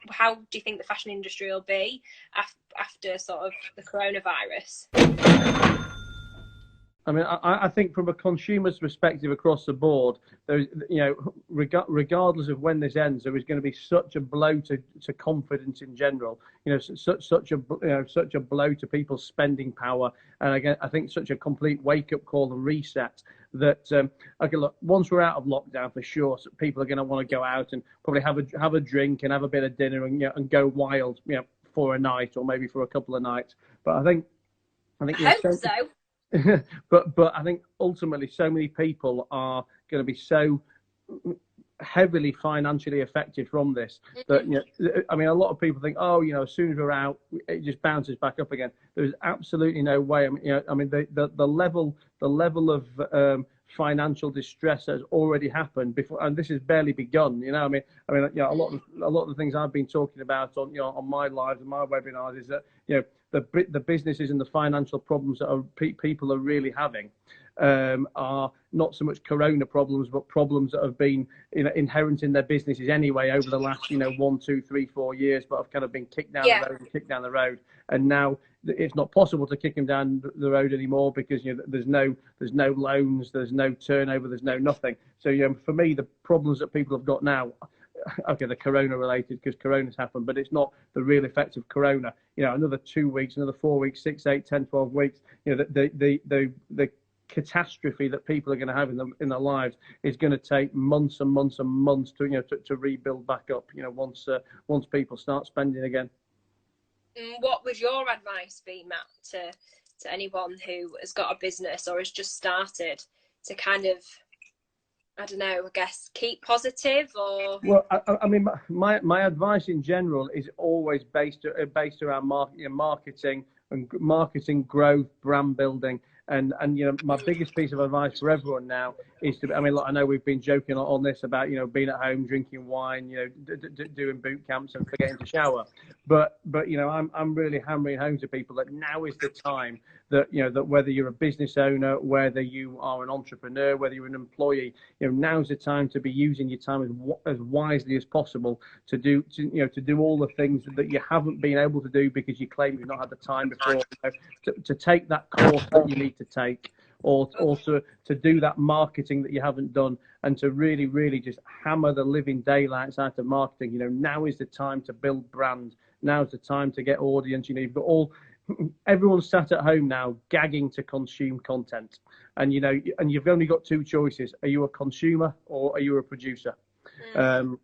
how do you think the fashion industry will be after sort of the coronavirus? I mean, I think from a consumer's perspective across the board, there's, regardless of when this ends, there is going to be such a blow to confidence in general. Such a blow to people's spending power, and again, I think such a complete wake up call and reset that okay, look, once we're out of lockdown for sure, so people are going to want to go out and probably have a drink and have a bit of dinner and go wild, for a night or maybe for a couple of nights. But I think I hope so. but I think ultimately so many people are going to be so heavily financially affected from this that I mean, a lot of people think, as soon as we're out, it just bounces back up again. There's absolutely no way. I mean, the level of financial distress has already happened before, and this has barely begun. I mean, a lot of the things I've been talking about on my lives and my webinars is that the businesses and the financial problems that people are really having are not so much corona problems, but problems that have been inherent in their businesses anyway over the last 1, 2, 3, 4 years, but have kind of been kicked down the road, and now it's not possible to kick them down the road anymore because there's no loans, there's no turnover, there's no nothing. So for me, the problems that people have got now, okay, they're corona related because corona's happened, but it's not the real effect of corona. Another 2 weeks, another 4 weeks, 6, 8, 10, 12 weeks, the catastrophe that people are going to have in their lives is going to take months and months and months to rebuild back up, once people start spending again. What would your advice be, Matt, to anyone who has got a business or has just started to kind of, I don't know, I guess keep positive? Or well, I mean, my advice in general is always based around marketing and marketing growth, brand building. And my biggest piece of advice for everyone now is to, I mean, look, I know we've been joking on this about being at home drinking wine, doing boot camps and forgetting to shower, but I'm really hammering home to people that now is the time that that whether you're a business owner, whether you are an entrepreneur, whether you're an employee, now's the time to be using your time as wisely as possible to do all the things that you haven't been able to do because you claim you've not had the time before, to take that course that you need to take, or to do that marketing that you haven't done, and to really, really just hammer the living daylights out of marketing. Now is the time to build brand. Now's the time to get audience. You've got everyone's sat at home now gagging to consume content, and you've only got two choices: are you a consumer or are you a producer? And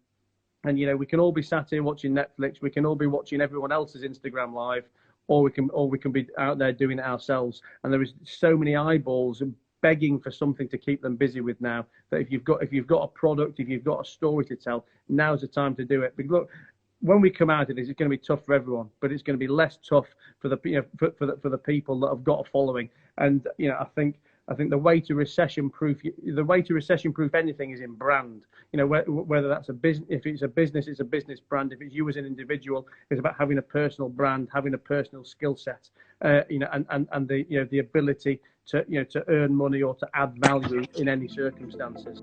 we can all be sat here watching Netflix, we can all be watching everyone else's Instagram live, or we can be out there doing it ourselves. And there is so many eyeballs begging for something to keep them busy with now, that if you've got a product, if you've got a story to tell, now's the time to do it. Because look, when we come out of this, it's going to be tough for everyone, but it's going to be less tough for the people that have got a following. And I think the way to recession-proof anything is in brand. Whether that's a business, if it's a business, it's a business brand. If it's you as an individual, it's about having a personal brand, having a personal skill set, and the ability to earn money or to add value in any circumstances.